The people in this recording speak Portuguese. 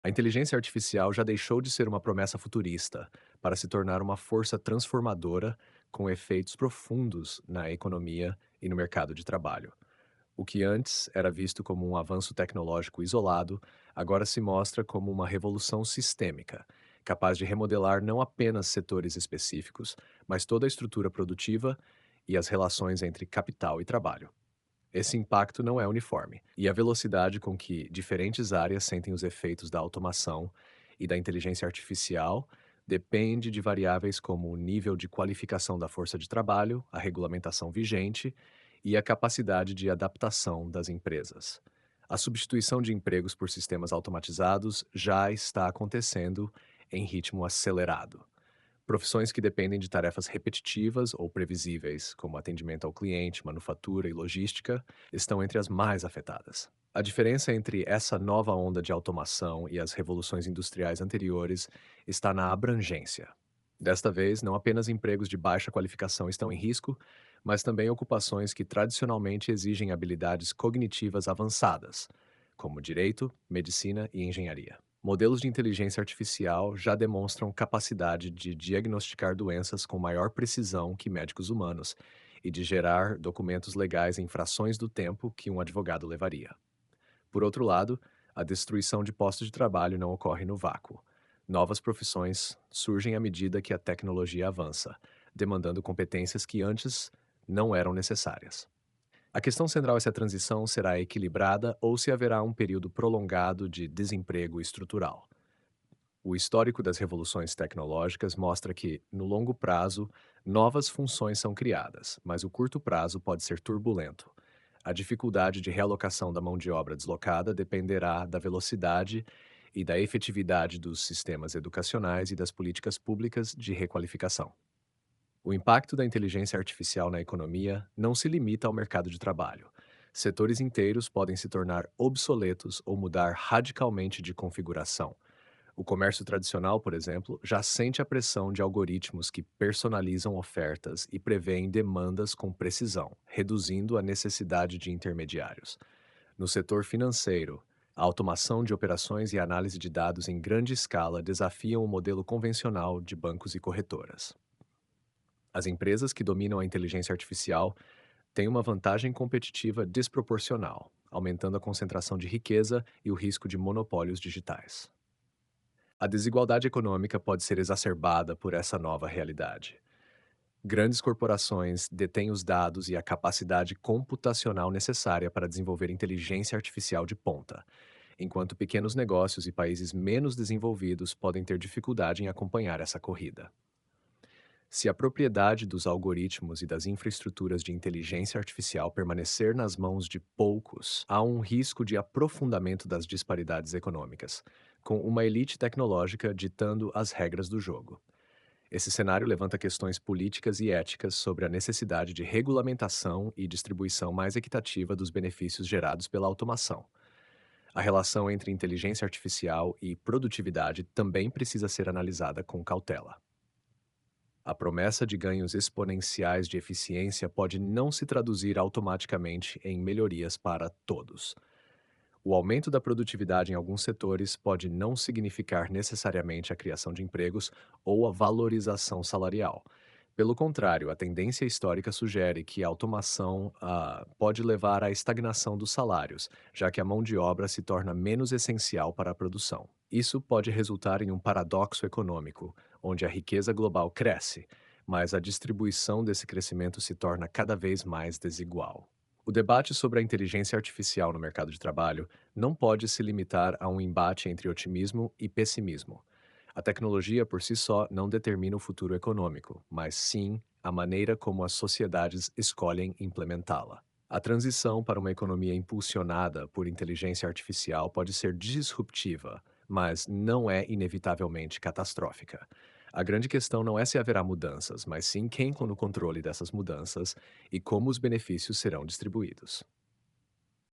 A inteligência artificial já deixou de ser uma promessa futurista para se tornar uma força transformadora com efeitos profundos na economia e no mercado de trabalho. O que antes era visto como um avanço tecnológico isolado, agora se mostra como uma revolução sistêmica, capaz de remodelar não apenas setores específicos, mas toda a estrutura produtiva e as relações entre capital e trabalho. Esse impacto não é uniforme, e a velocidade com que diferentes áreas sentem os efeitos da automação e da inteligência artificial depende de variáveis como o nível de qualificação da força de trabalho, a regulamentação vigente e a capacidade de adaptação das empresas. A substituição de empregos por sistemas automatizados já está acontecendo em ritmo acelerado. Profissões que dependem de tarefas repetitivas ou previsíveis, como atendimento ao cliente, manufatura e logística, estão entre as mais afetadas. A diferença entre essa nova onda de automação e as revoluções industriais anteriores está na abrangência. Desta vez, não apenas empregos de baixa qualificação estão em risco, mas também ocupações que tradicionalmente exigem habilidades cognitivas avançadas, como direito, medicina e engenharia. Modelos de inteligência artificial já demonstram capacidade de diagnosticar doenças com maior precisão que médicos humanos e de gerar documentos legais em frações do tempo que um advogado levaria. Por outro lado, a destruição de postos de trabalho não ocorre no vácuo. Novas profissões surgem à medida que a tecnologia avança, demandando competências que antes não eram necessárias. A questão central é se a transição será equilibrada ou se haverá um período prolongado de desemprego estrutural. O histórico das revoluções tecnológicas mostra que, no longo prazo, novas funções são criadas, mas o curto prazo pode ser turbulento. A dificuldade de realocação da mão de obra deslocada dependerá da velocidade e da efetividade dos sistemas educacionais e das políticas públicas de requalificação. O impacto da inteligência artificial na economia não se limita ao mercado de trabalho. Setores inteiros podem se tornar obsoletos ou mudar radicalmente de configuração. O comércio tradicional, por exemplo, já sente a pressão de algoritmos que personalizam ofertas e preveem demandas com precisão, reduzindo a necessidade de intermediários. No setor financeiro, a automação de operações e a análise de dados em grande escala desafiam o modelo convencional de bancos e corretoras. As empresas que dominam a inteligência artificial têm uma vantagem competitiva desproporcional, aumentando a concentração de riqueza e o risco de monopólios digitais. A desigualdade econômica pode ser exacerbada por essa nova realidade. Grandes corporações detêm os dados e a capacidade computacional necessária para desenvolver inteligência artificial de ponta, enquanto pequenos negócios e países menos desenvolvidos podem ter dificuldade em acompanhar essa corrida. Se a propriedade dos algoritmos e das infraestruturas de inteligência artificial permanecer nas mãos de poucos, há um risco de aprofundamento das disparidades econômicas, com uma elite tecnológica ditando as regras do jogo. Esse cenário levanta questões políticas e éticas sobre a necessidade de regulamentação e distribuição mais equitativa dos benefícios gerados pela automação. A relação entre inteligência artificial e produtividade também precisa ser analisada com cautela. A promessa de ganhos exponenciais de eficiência pode não se traduzir automaticamente em melhorias para todos. O aumento da produtividade em alguns setores pode não significar necessariamente a criação de empregos ou a valorização salarial. Pelo contrário, a tendência histórica sugere que a automação pode levar à estagnação dos salários, já que a mão de obra se torna menos essencial para a produção. Isso pode resultar em um paradoxo econômico, onde a riqueza global cresce, mas a distribuição desse crescimento se torna cada vez mais desigual. O debate sobre a inteligência artificial no mercado de trabalho não pode se limitar a um embate entre otimismo e pessimismo. A tecnologia por si só não determina o futuro econômico, mas sim a maneira como as sociedades escolhem implementá-la. A transição para uma economia impulsionada por inteligência artificial pode ser disruptiva, mas não é inevitavelmente catastrófica. A grande questão não é se haverá mudanças, mas sim quem no controle dessas mudanças e como os benefícios serão distribuídos.